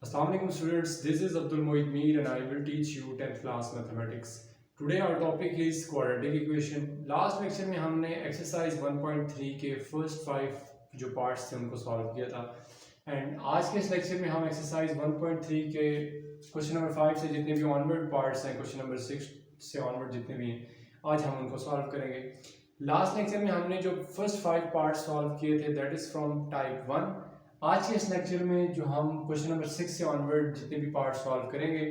Assalamu alaikum students, this is Abdul Mohit Mir and I will teach you 10th class mathematics. Today our topic is quadratic equation. Last lecture में हमने exercise 1.3 के first 5 जो parts थे उनको solve किया था and आज के इस lecture में हम exercise 1.3 के question number 5 से जितने भी onward parts हैं, question number 6 से onward जितने भी हैं, आज हम उनको solve करेंगे. लास्ट लेक्चर में हमने जो फर्स्ट 5 पार्ट सॉल्व किए थे दैट इज़ फ्रॉम टाइप 1. आज के इस लेक्चर में जो हम क्वेश्चन नंबर 6 से ऑनवर्ड जितने भी पार्ट सॉल्व करेंगे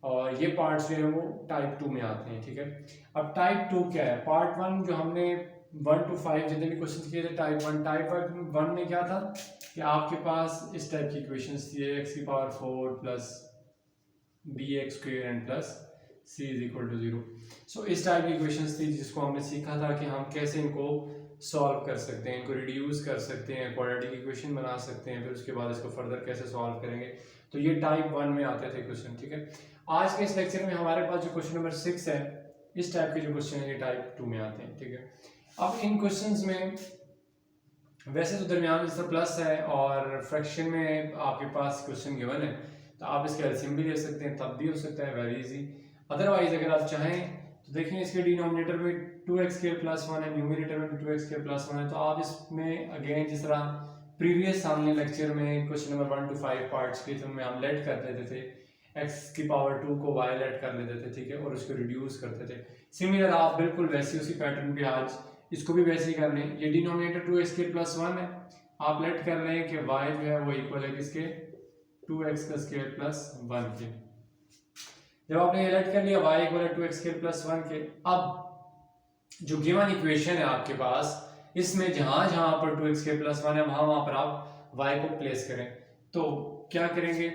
और ये पार्ट्स जो है वो टाइप 2 में आते हैं. ठीक है, अब टाइप 2 क्या है? पार्ट 1 जो हमने 1 to 5 जितने भी क्वेश्चन किए थे टाइप 1 में क्या था कि आपके पास इस टाइप की इक्वेशंस थी x की power 4 plus bx square and plus c is equal to 0. So इस टाइप की इक्वेशंस थी जिसको हमने सीखा था कि हम कैसे इनको सॉल्व कर सकते हैं, इनको रिड्यूस कर सकते हैं, क्वाड्रेटिक इक्वेशन बना सकते हैं, फिर उसके बाद इसको फर्दर कैसे सॉल्व करेंगे. तो ये टाइप 1 में आते थे क्वेश्चन. ठीक है, आज के इस लेक्चर में हमारे पास जो क्वेश्चन नंबर 6 है इस टाइप के जो क्वेश्चन है ये टाइप 2 में आते हैं. ठीक है, अब इन क्वेश्चंस में वैसे तो दरमियान में इसका प्लस है और फ्रैक्शन में आपके पास क्वेश्चन गिवन है तो आप इसके एलसीएम भी ले सकते हैं, तब भी हो सकता है, वेरी इजी. अदरवाइज अगर आप चाहें तो देखें इसके डिनोमिनेटर में 2x स्क्वायर प्लस 1 है, न्यूमरेटर में 2x स्क्वायर प्लस 1 है, तो आप इसमें अगेन जिस तरह प्रीवियस सामने लेक्चर में क्वेश्चन नंबर 1 to 5 पार्ट्स के थे उनमें हम लेट कर देते थे, x की पावर 2 को y लेट कर लेते थे. ठीक है, और उसको रिड्यूस करते थे. सिमिलर आप बिल्कुल वैसे उसी पैटर्न पे आज इसको भी वैसे ही कर लें. ये डिनोमिनेटर 2x स्क्वायर प्लस 1 है, आप लेट कर लें कि y जो है वो इक्वल है किसके 2x का स्क्वायर प्लस 1 के. जब आपने ये लेट कर लिया y इक्वल है 2x स्क्वायर प्लस 1 के, अब जो गिवन इक्वेशन है आपके पास इसमें जहां जहां पर 2x स्क्वायर प्लस 1 है वहां पर आप y को प्लेस करें. तो क्या करेंगे,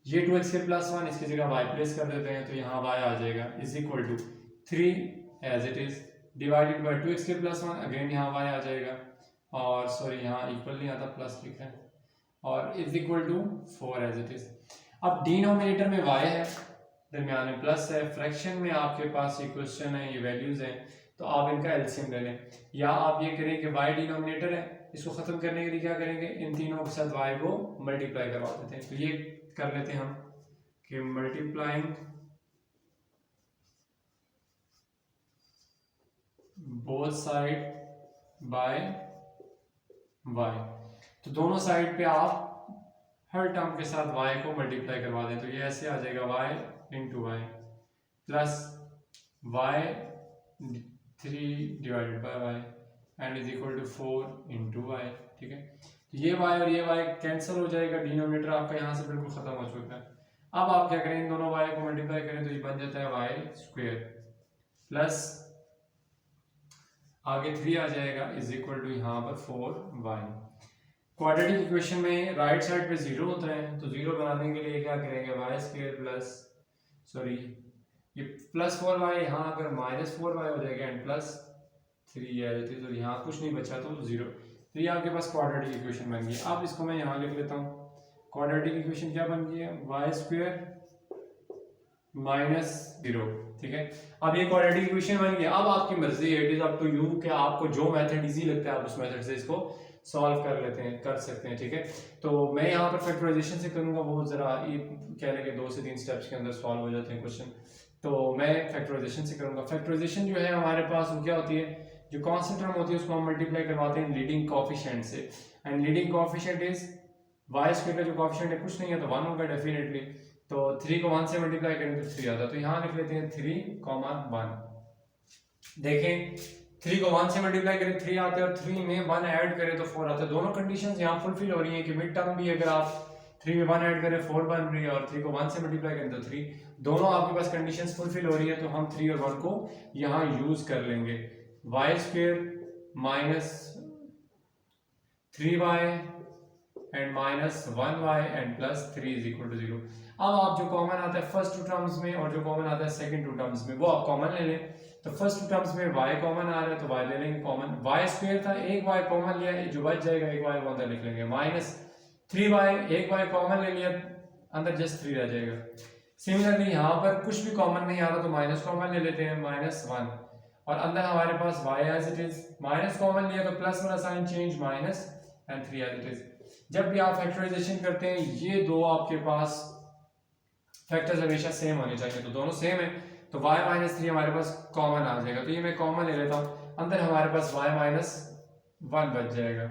ये 2x स्क्वायर प्लस 1 इसकी जगह y प्लेस कर देते हैं तो यहाँ y आ जाएगा is equal to 3 as it is divided by 2x square plus 1, again यहाँ y आ जाएगा और सॉरी यहाँ इक्वल नहीं आता प्लस लिखा है और is equal to 4 as it is. अब डिनोमिनेटर में y है, दरमियान में प्लस है, फ्रैक्शन में आपके पास ये क्वेश्चन है, ये वैल्यूज हैं, तो आप इनका एलसीएम ले लें. या आप ये करें कि y डिनोमिनेटर है, इसको खत्म करने के लिए क्या करेंगे, इन तीनों के साथ y को मल्टीप्लाई करवा देते हैं. तो ये कर लेते हैं हम कि multiplying both side by y, तो दोनों साइड पे आप हर टर्म के साथ y को मल्टीप्लाई करवा दें. तो ये ऐसे आ जाएगा y into y plus y 3 divided by y and is equal to 4 into y. ठीक है, तो ये y और ये y कैंसिल हो जाएगा, डिनोमिनेटर आपका यहाँ से बिल्कुल खत्म हो चुका है. अब आप क्या करें, इन दोनों y को मल्टीप्लाई करें तो ये बन जाता है y स्क्वायर प्लस आगे 3 आ जाएगा इज इक्वल टू यहाँ पर 4y. क्वाड्रेटिक इक्वेशन में राइट साइड पे 0 होता है तो 0 बनाने के लिए क्या करेंगे, y स्क्वायर प्लस सॉरी ये प्लस 4y यहाँ अगर माइनस 4y हो जाएगा एंड प्लस 3 है तो यहाँ कुछ नहीं बचा तो 0. तो ये आपके पास क्वाड्रेटिक इक्वेशन बन गई. अब इसको मैं यहाँ लिख लेता हूँ. क्वाड्रेटिक इक्वेशन क्या बन गई है, y स्क्वायर माइनस 0. ठीक है, अब ये क्वाड्रेटिक इक्वेशन बन गया. अब आपकी मर्जी है, it is up to you कि आपको जो मेथड इजी लगता है आप उस मेथड से इसको सॉल्व कर लेते हैं, कर सकते हैं. ठीक है, तो मैं यहाँ पर फैक्टराइजेशन से करूँगा, वो ज़रा ये कह लें कि 2 से 3 स्टेप्स के अंदर सॉल्व हो जाते हैं क्वेश्चन, तो मैं फैक्टराइजेशन से करूँगा. फैक्टराइजेशन जो है हमारे पास वो क्या होती है, जो कांस्टेंट टर्म होती है उसको हम मल्टीप्लाई करवाते हैं लीडिंग कोएफिशिएंट से, and leading coefficient is y square का जो कोएफिशिएंट है कुछ नहीं है तो 1 होगा डेफिनेटली. तो 3 को 1 से मल्टीप्लाई करें तो 3 आता है. तो यहाँ लिख लेते हैं 3, 1. देखें 3 को 1 से मल्टीप्लाई करें 3 आते हैं और 3 में 1 ऐड करें तो 4 आता है. दोनों कंडीशंस यहाँ फुलफिल हो रही हैं कि मिड टर्म भी अगर आप 3 में 1 ऐड करें 4 बन रही है और 3 को 1 से मल्टीप्लाई करें तो 3, दोनों आपके पास कंडीशंस फुलफिल हो रही है. तो हम 3 और 1 को यहाँ यूज कर लेंगे. y square minus 3y and minus 1y and plus 3 is equal to 0. अब आप जो कॉमन आता है फर्स्ट 2 टर्म्स में और जो कॉमन आता है सेकंड 2 टर्म्स में वो आप कॉमन ले लें. तो फर्स्ट 2 टर्म्स में y कॉमन आ रहा है तो y ले लेंगे कॉमन. y स्क्वायर था, एक y कॉमन लिया, जो बच जाएगा एक y को अंदर लिख लेंगे. माइनस 3y, एक y कॉमन ले लिया, अंदर जस्ट 3 रह जाएगा. सिमिलरली यहाँ पर कुछ भी कॉमन नहीं आ रहा तो माइनस कॉमन ले लेते हैं, माइनस 1, और अंदर हमारे पास y as it is. Minus common लिया तो प्लस वाला sign change minus and 3 as it is. जब भी आप फैक्टराइजेशन करते हैं ये दो आपके पास फैक्टर्स हमेशा सेम होने चाहिए, तो दोनों सेम है तो y माइनस 3 हमारे पास कॉमन आ जाएगा, तो ये मैं कॉमन ले लेता हूँ, अंदर हमारे पास y माइनस 1 बच जाएगा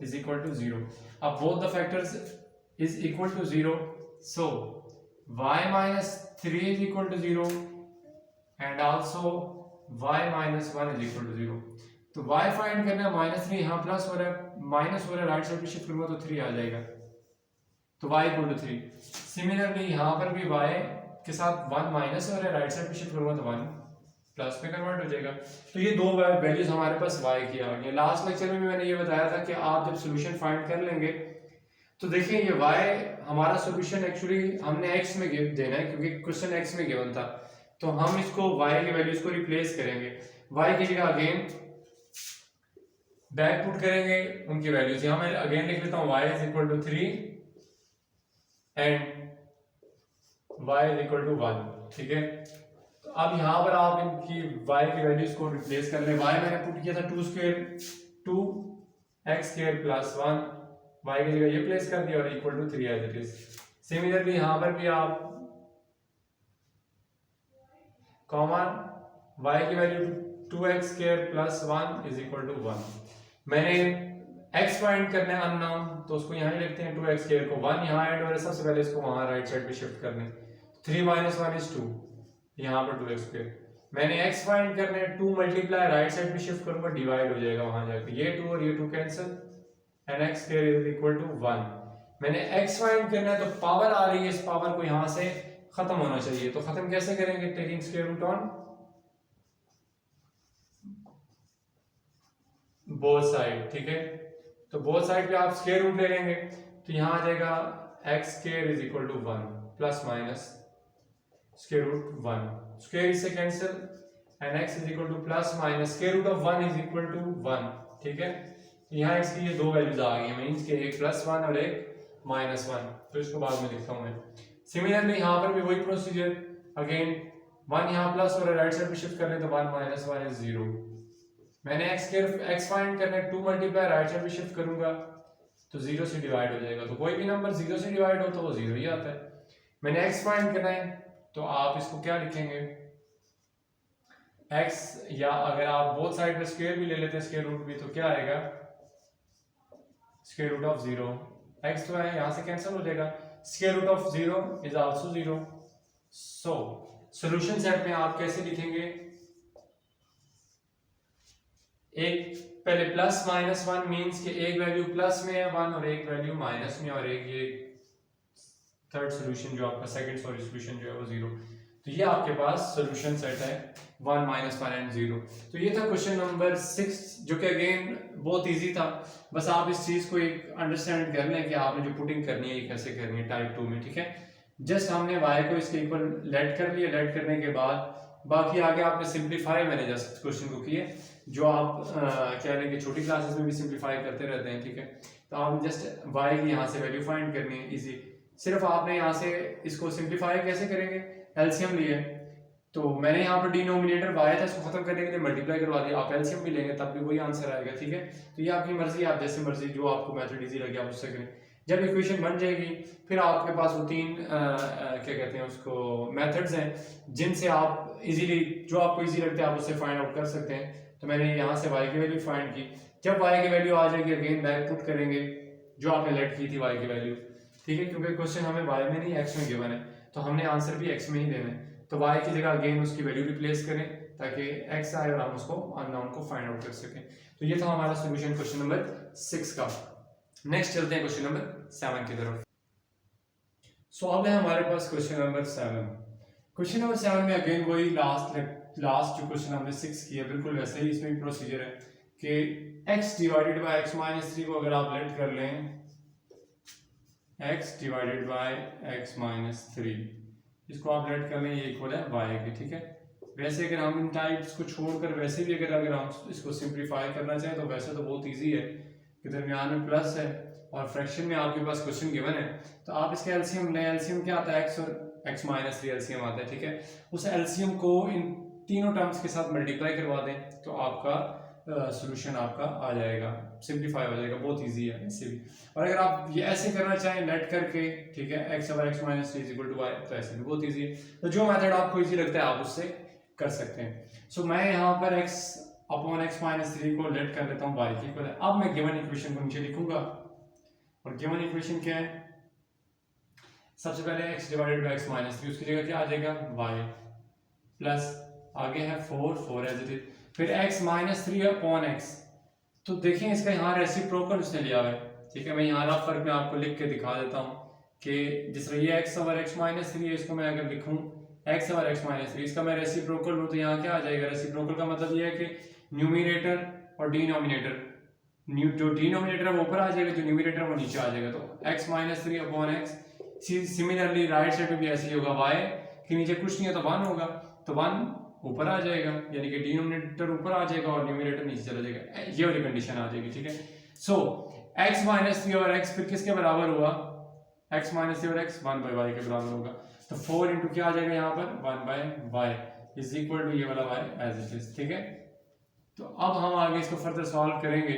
इज इक्वल टू 0। अब both the factors is equal to 0, so y minus 3 is equal to 0 and also y minus 1 is equal to 0। तो y फाइंड करना है, माइनस 3 यहाँ प्लस हो रहा है, माइनस हो रहा है, राइट साइड पे शिफ्ट करूंगा तो 3 आ जाएगा, तो y इक्वल टू 3। सिमिलरली यहाँ पर भी y के साथ 1 माइनस हो रहा है, राइट साइड पे शिफ्ट करूंगा तो 1 प्लस में कन्वर्ट हो जाएगा। तो ये दो वैल्यूज हमारे पास y की आ गई। लास्ट लेक्चर में भी मैंने ये बताया था कि आप जब सोल्यूशन फाइंड कर लेंगे तो देखिए ये y हमारा सोल्यूशन एक्चुअली हमने x में देना है क्योंकि क्वेश्चन x में गिवन था, तो हम इसको y की वैल्यूज को रिप्लेस करेंगे। y की जगह अगेन बैक पुट करेंगे उनकी वैल्यूज, यहाँ मैं अगेन लिख लेता हूँ y is equal to 3 and y is equal to 1, ठीक है। तो अब यहाँ पर आप इनकी y की वैल्यूज को रिप्लेस कर लें। y मैंने पुट किया था 2 square 2x square plus 1, y की जगह ये प्लेस कर दिया और equal to 3 as it is. Similarly यहाँ पर भी आप कॉमन y की value 2x square plus 1 is equal to 1। मैंने x फाइंड करना है अननोन, तो उसको यहाँ लिखते हैं 2x स्क्वायर को 1 यहाँ ऐड हो रहा है, सबसे पहले इसको वहाँ राइट साइड पे शिफ्ट करने, 3 माइनस 1 इज 2, यहाँ पर 2x स्क्वायर। मैंने x फाइंड करना है, 2 मल्टीप्लाई राइट साइड पे शिफ्ट करूंगा, डिवाइड हो जाएगा वहां जाके, ये 2 और ये 2 cancel and x square is equal to 1। मैंने x फाइंड करना है, तो पावर आ रही है, इस पावर को यहाँ से खत्म होना चाहिए, तो खत्म कैसे करेंगे, taking square root on both side, ठीक है। तो बोथ साइड पे आप स्क्वायर रूट ले लेंगे, तो यहाँ आ जाएगा x square is equal to 1 plus minus square root 1, square इससे cancel and x is equal to plus minus square root of 1 is equal to 1, ठीक है। तो यहाँ इसकी ये दो वैल्यूज आ गई हैं, मींस के एक प्लस 1 और एक माइनस 1, तो इसको बाद में लिखता हूँ मैं। सिमिलरली यहाँ पर भी वही प्रोसीजर, अगेन 1 यहाँ प्लस और राइट साइड पे शिफ्ट कर रहे हैं, तो 1 माइनस 1 इज 0। मैंने x फाइंड करना है, 2 मल्टीप्लाई राइट साइड पे शिफ्ट करूंगा तो 0 से डिवाइड हो जाएगा, तो कोई भी नंबर 0 से डिवाइड हो तो वो 0 ही आता है। मैंने x फाइंड करना है, तो आप इसको क्या लिखेंगे x, या अगर आप बोथ साइड पे स्क्वायर भी ले लेते हैं, स्क्वायर रूट भी, तो क्या आएगा स्क्वायर रूट ऑफ 0, x तो है यहाँ से कैंसिल हो जाएगा, square root of 0 is also 0। So solution set में आप कैसे लिखेंगे, एक पहले प्लस माइनस 1 मींस कि एक वैल्यू प्लस में है 1 और एक वैल्यू माइनस में, और एक ये थर्ड सॉल्यूशन जो आपका सेकंड सॉल्यूशन जो है वो 0। तो ये आपके पास सॉल्यूशन सेट है 1 माइनस 1 एंड 0। तो ये था क्वेश्चन नंबर 6, जो कि अगेन बहुत इजी था, बस आप इस चीज को एक अंडरस्टैंड कर लें कि आपने जो पुटिंग करनी है ये कैसे करनी है टाइप 2 में, ठीक है। जस्ट हमने y को इसके इक्वल लेट कर लिया, लेट करने के बाद बाकी आगे आपने सिंप्लीफाई, मैंने जस्ट क्वेश्चन को किए जो आप क्या लेंगे छोटी क्लासेस में भी सिंप्लीफाई करते रहते हैं, ठीक है। तो आपने जस्ट y की यहाँ से वैल्यू फाइंड करनी है, इजी। सिर्फ आपने यहाँ से इसको सिंप्लीफाई कैसे करेंगे, एलसीएम लिए, तो मैंने यहाँ पर डिनोमिनेटर y था, इसको खत्म करने के लिए मल्टीप्लाई करवा दिया, आप एलसीएम भी लेंगे तब भी वही आंसर आएगा, ठीक है। तो ये आपकी मर्जी, आप जैसे मर्जी जो आपको मेथड इजी लगे आप उससे करें। जब इक्वेशन बन जाएगी फिर आपके पास वो 3 क्या कहते हैं उसको मेथड्स हैं जिनसे आप इजीली, जो आपको इजी लगता है आप उससे फाइंड आउट कर सकते हैं। तो मैंने यहाँ से y की वैल्यू फाइंड की, जब y की वैल्यू आ जाएगी अगेन बैक पुट करेंगे जो आपने लेट की थी y की वैल्यू, ठीक है, क्योंकि क्वेश्चन हमें y में नहीं x में गिवन है, तो हमने आंसर भी x में ही देना है। तो y की जगह अगेन उसकी वैल्यू रिप्लेस करें ताकि x आए और हम उसको अननोन को फाइंड आउट कर सकें। तो ये था हमारा सोल्यूशन क्वेश्चन नंबर 6 का। नेक्स्ट चलते हैं क्वेश्चन नंबर 7 की तरफ। सो अब है हमारे पास क्वेश्चन नंबर 7। क्वेश्चन नंबर 7 में अगेन वही लास्ट जो क्वेश्चन हमने 6 किया बिल्कुल वैसे ही इसमें भी प्रोसीजर है कि x divided by x minus 3 को अगर आप लेट कर लें x divided by x minus 3, इसको आप लेट कर लें, ये इक्वल है y के, ठीक है। वैसे अगर हम इन टाइप्स को छोड़कर वैसे भी अगर हम इसको सिंप्लीफाई करना चाहें तो वैसे तो बहुत ईजी है कि दरमियान में प्लस है और फ्रैक्शन में आपके पास क्वेश्चन गिवन है, तो आप इसके एलसीएम लें। एलसीएम क्या आता है, x और x माइनस 3 एलसीएम आता है, ठीक है। उस एलसीएम को इन तीनों टर्म्स के साथ मल्टीप्लाई करवा दें तो आपका सोल्यूशन आपका आ जाएगा, सिंप्लीफाई हो जाएगा, बहुत इजी है ऐसे भी। और अगर आप ये ऐसे करना चाहें नेट करके, ठीक है, x over x minus three is equal to y, तो ऐसे भी बहुत इजी है। तो जो मेथड आपको इजी लगता है आप उससे कर सकते हैं। सो मैं यहाँ पर x upon x minus three को लेट कर लेता हूँ y की इक्वल है। अब मैं गिवन इक्वेशन को नीचे लिखूंगा, और गिवन इक्वेशन क्या है, सबसे पहले x divided by x minus three, उसकी जगह क्या आ जाएगा y, प्लस आगे है 4 एज इट इज, फिर x minus three upon x। तो देखें इसका यहाँ रेसिप्रोकल उसने लिया हुआ है, ठीक है। मैं यहाँ रफ फर्क में आपको लिख के दिखा देता हूँ कि जिस तरह ये x over x minus three है, इसको मैं अगर लिखूँ x over x minus three, इसका मैं रेसिप्रोकल लूँ तो यहाँ क्या आ जाएगा, रेसिप्रोकल का मतलब ये है कि न्यूमिनेटर और डिनोमिनेटर, जो डिनोमिनेटर है वो ऊपर आ जाएगा, जो न्यूमिनेटर वो नीचे आ जाएगा। तो x minus three upon x, similarly right side पे भी ऐसे ही होगा, y के नीचे कुछ नहीं है तो 1 होगा, तो 1 ऊपर आ जाएगा, यानी कि डिनोमिनेटर ऊपर आ जाएगा और न्यूमिनेटर नीचे चला जाएगा, ये वाली कंडीशन आ जाएगी, ठीक है। सो x माइनस थ्री और x फिर किसके बराबर हुआ, x माइनस थ्री और x 1 बाई वाई के बराबर होगा। तो 4 इंटू क्या आ जाएगा यहाँ पर 1 by y is equal to ये वाला y एज इट इज, ठीक है। तो अब हम आगे इसको फर्दर सॉल्व करेंगे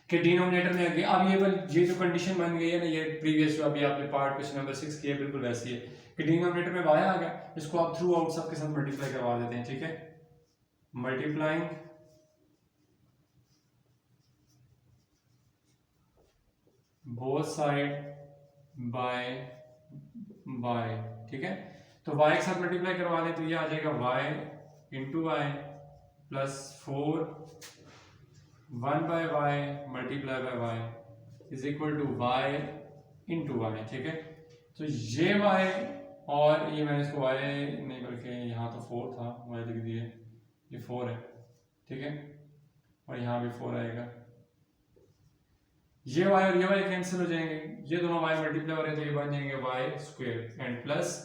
कि डिनोमिनेटर में आगे अब ये जो कंडीशन बन गई है ना, ये प्रीवियस जो अभी आपने पार्ट क्वेश्चन नंबर 6 किया बिल्कुल वैसी है कि डिनोमिनेटर में y आ गया, इसको आप थ्रू आउट सबके साथ मल्टीप्लाई करवा देते हैं, ठीक है। Multiplying both side by y, ठीक है। तो y के साथ मल्टीप्लाई करवा दें तो ये आ जाएगा y into y plus 4 1 by y multiply by y is equal to y into y, ठीक है। तो ये y और ये मैंने इसको y नहीं बल्कि यहाँ तो 4 था, y लिख दिए, ये 4 है, ठीक है, और यहाँ भी 4 आएगा। ये y और ये y कैंसिल हो जाएंगे, ये दोनों y मल्टीप्लाई हो रहे हैं तो ये बन जाएंगे y स्क्वायर एंड प्लस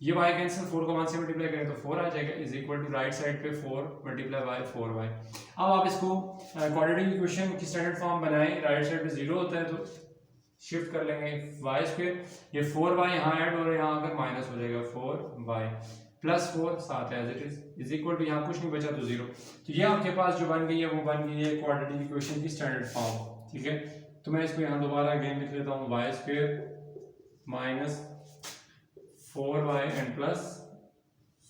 ये y कैंसिल 4 को 1 से मल्टीप्लाई करें तो 4 आ जाएगा is equal to right side पे 4 मल्टीप्लाई बाय 4y। अब आप इसको क्वाड्रेटिक इक्वेशन की स्टैंडर्ड फॉर्म बनाएं, राइट साइड पे 0 होता है तो शिफ्ट कर लेंगे y स्क्वायर, ये 4y यहाँ ऐड हो रहा है, यहाँ आकर माइनस हो जाएगा 4y प्लस 4 साथ है as it is equal to यहाँ कुछ नहीं बचा तो 0। तो ये आपके पास जो बन गई है वो बन गई है क्वाड्रेटिक इक्वेशन की स्टैंडर्ड फॉर्म, ठीक है। तो मैं इसको यहाँ दोबारा अगेन लिख लेता हूँ, y square minus 4y and plus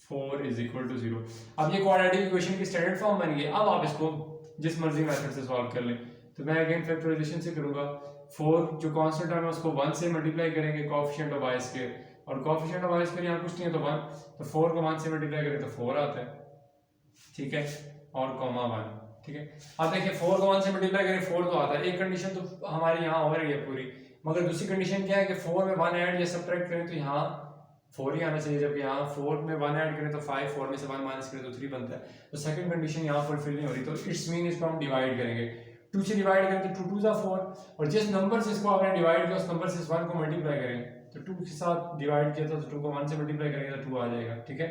4 is equal to 0। अब ये क्वाड्रेटिक इक्वेशन की स्टैंडर्ड फॉर्म बन गई। अब आप इसको जिस मर्जी मेथड से सॉल्व कर लें, तो मैं अगेन फैक्टराइजेशन से करूंगा। 4 जो कांस्टेंट टर्म है उसको 1 से मल्टीप्लाई करेंगे कोएफिशिएंट ऑफ y स्क्वायर, और कोएफिशिएंट ऑफ y स्क्वायर यहाँ कुछ नहीं है तो 1, तो 4 को 1 से मल्टीप्लाई करें तो 4 आता है, ठीक है, और कॉमा 1, ठीक है। अब देखिए 4 को 1 से मल्टीप्लाई करें 4 तो आता है, एक कंडीशन तो हमारी यहाँ हो रही है पूरी, मगर दूसरी कंडीशन क्या है कि 4 में 1 ऐड या सब्ट्रैक्ट करें तो यहाँ 4 ही आना चाहिए, जबकि यहाँ 4 में 1 ऐड करें तो 5, 4 में से 1 माइनस करें तो 3 बनता है। तो सेकंड कंडीशन यहाँ फुलफिल नहीं हो रही, तो इट्स मीन इसको हम डिवाइड करेंगे, 2 से डिवाइड करें तो 2 2 4, और जिस नंबर से इसको आपने डिवाइड किया उस नंबर से इस 1 को मल्टीप्लाई करें, तो 2 के साथ डिवाइड किया था तो 2 को 1 से मल्टीप्लाई करेंगे तो 2 आ जाएगा, ठीक है।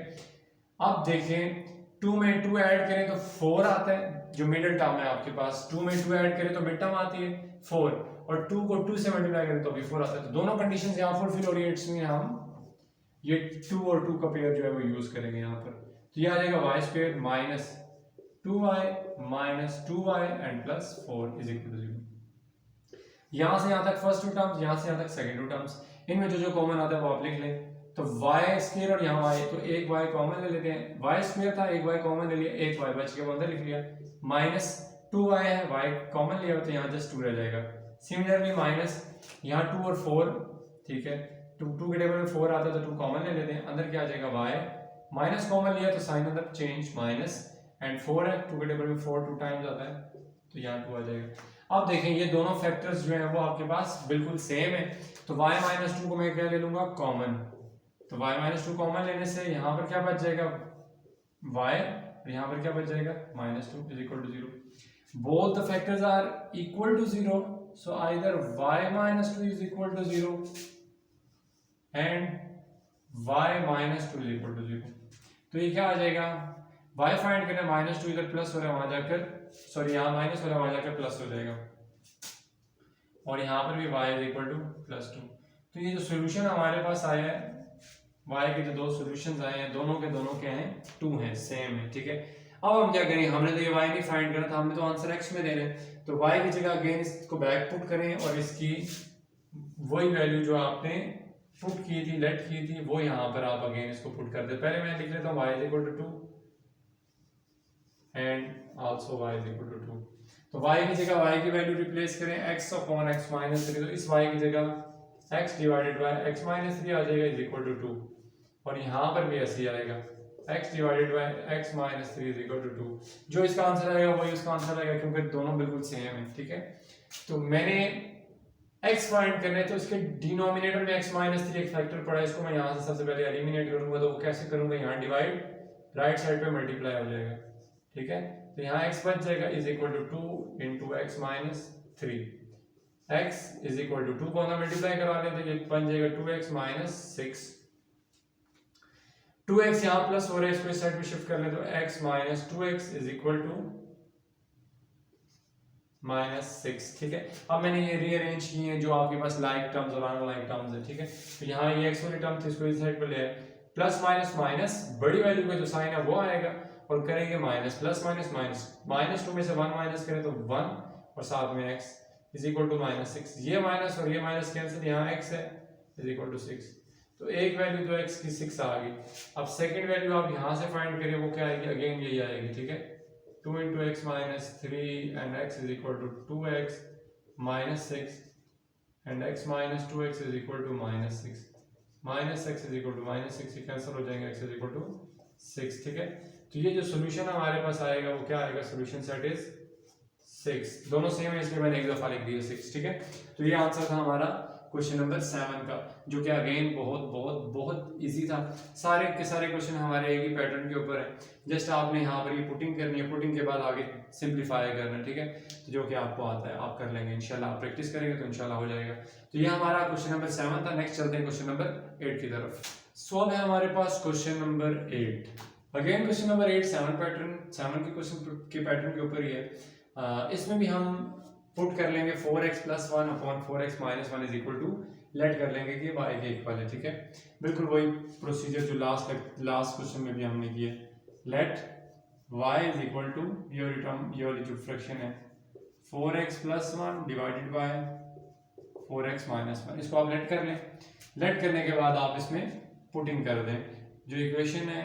अब देखें 2 में 2 ऐड करें तो 4 आता है, जो मिडिल टर्म है आपके पास, 2 में 2 ऐड करें तो मिड टर्म आती है 4, और 2 को 2 से मल्टीप्लाई करें तो भी 4 आता है। तो दोनों कंडीशंस यहाँ फुलफिल हो रही है, इट्स मीन हम ये 2 और 2 का पेयर जो है वो यूज करेंगे यहाँ पर। तो ये आ जाएगा y square minus 2y minus 2y and plus 4 is equal to 0। यहाँ से यहाँ तक फर्स्ट 2 टर्म्स, यहाँ से यहाँ तक सेकंड 2 टर्म्स, इनमें जो जो कॉमन आता है वो आप लिख लें। तो y स्क्वायर और यहाँ y, तो एक y कॉमन ले लेते हैं, y स्क्वायर था, एक y कॉमन ले लिया, एक y बच गया वो अंदर लिख लिया, माइनस 2y है, y कॉमन लिया तो यहाँ जस्ट 2 रह जाएगा। सिमिलरली माइनस यहाँ 2 और 4, ठीक है, 2 के टेबल में 4 आता है तो 2 कॉमन ले लेते हैं, अंदर क्या आ जाएगा y, माइनस कॉमन लिया तो साइन अंदर चेंज माइनस, एंड 4 है, 2 के टेबल में 4 2 टाइम्स आता है तो यहाँ 2 आ जाएगा। अब देखें ये दोनों फैक्टर्स जो है वो आपके पास बिल्कुल सेम है, तो y माइनस 2 को मैं क्या ले लूंगा कॉमन, तो y माइनस 2 कॉमन लेने से यहाँ पर क्या बच जाएगा y, और यहाँ पर क्या बच जाएगा minus 2 is equal to 0। Both the factors are equal to 0, so either y minus 2 is equal to 0 and y minus 2 is equal to 0। तो ये क्या आ जाएगा, y फाइंड करना, माइनस 2 इधर प्लस हो रहा है वहां जाकर, सॉरी यहाँ माइनस हो रहा है वहां जाकर प्लस हो जाएगा, और यहाँ पर भी y is equal to plus 2। तो ये जो सोल्यूशन हमारे पास आया है y के जो दो सॉल्यूशंस आए हैं दोनों के क्या हैं 2 हैं, सेम है, ठीक है। अब हम क्या करेंगे, हमने तो ये y नहीं फाइंड करना था, हमने तो आंसर x में देना है, तो y की जगह अगेन इसको बैक पुट करें और इसकी वही वैल्यू जो आपने पुट की थी, लेट की थी, वो यहाँ पर आप अगेन इसको पुट कर दे। पहले मैं लिख लेता हूँ y is equal to 2 and also y is equal to 2। तो y की जगह y की वैल्यू रिप्लेस करें x अपॉन x माइनस 3, तो इस y की जगह x divided by x minus 3 आ जाएगा इज इक्वल टू 2, और यहाँ पर भी ऐसे ही आएगा x divided by x minus 3 is equal to 2। जो इसका आंसर आएगा वही उसका आंसर आएगा, क्योंकि दोनों बिल्कुल सेम है। ठीक है, तो मैंने x फाइंड करना है, तो इसके डिनोमिनेटर में x माइनस 3 एक फैक्टर पड़ा है, इसको मैं यहाँ से सबसे पहले एलिमिनेट करूंगा। तो वो कैसे करूंगा, यहाँ डिवाइड, राइट साइड पे मल्टीप्लाई हो जाएगा। ठीक है, तो यहाँ x बच जाएगा is equal to 2 into x minus 3, x is equal to 2 को अंदर मल्टीप्लाई करा लें तो ये बन जाएगा 2x माइनस 6, 2x यहाँ प्लस हो रहा है, इसको इस साइड पे शिफ्ट कर लें तो x minus 2x is equal to minus 6। ठीक है, अब मैंने ये रीअरेंज किए हैं जो आपके पास लाइक टर्म्स और अनलाइक टर्म्स है। ठीक है, तो यहाँ ये x वाली टर्म थी, इसको इस साइड पे ले आए, प्लस माइनस माइनस बड़ी वैल्यू का जो साइन है वो आएगा, और करेंगे minus, plus minus minus, minus 2 में से 1 माइनस करें तो 1 और साथ में x is equal to minus 6। ये माइनस और ये माइनस कैंसिल, यहाँ x है इज इक्वल टू 6, तो एक वैल्यू तो x की 6 आ गई। अब सेकंड वैल्यू आप यहाँ से फाइंड करिए, वो क्या आएगी, अगेन यही आएगी। ठीक है, 2 into x minus 3 and x is equal to 2x minus 6 and x minus 2x is equal to minus 6, minus x is equal to minus 6, ये कैंसिल हो जाएंगे, x इज इक्वल टू 6। ठीक है, तो ये जो सोल्यूशन हमारे पास आएगा वो क्या आएगा, सोल्यूशन सेट इज 6, दोनों सेम है इसलिए मैंने एक दफा लिख दिया 6। ठीक है, तो ये आंसर था हमारा क्वेश्चन नंबर 7 का, जो कि अगेन बहुत बहुत बहुत इजी था। सारे के सारे क्वेश्चन हमारे एक ही पैटर्न के ऊपर है, जस्ट आपने यहाँ पर ये पुटिंग करनी है, पुटिंग के बाद आगे सिंप्लीफाई करना है। ठीक है, तो जो कि आपको आता है आप कर लेंगे इंशाल्लाह, आप प्रैक्टिस करेंगे तो इंशाल्लाह हो जाएगा। तो ये हमारा क्वेश्चन नंबर 7 था। नेक्स्ट चलते हैं क्वेश्चन नंबर 8 की तरफ। सो अब है हमारे पास question number 8। Again question number 8 7 के क्वेश्चन के पैटर्न के ऊपर ही है। इसमें भी हम पुट कर लेंगे 4x plus 1 upon 4x minus 1 is equal to, let कर लेंगे कि y के इक्वल है। ठीक है, बिल्कुल वही प्रोसीजर जो लास्ट क्वेश्चन में भी हमने किया, let y is equal to ये वाली जो फ्रैक्शन है 4x plus 1 divided by 4x minus 1, इसको आप लेट कर लें। लेट करने के बाद आप इसमें पुटिंग कर दें जो इक्वेशन है।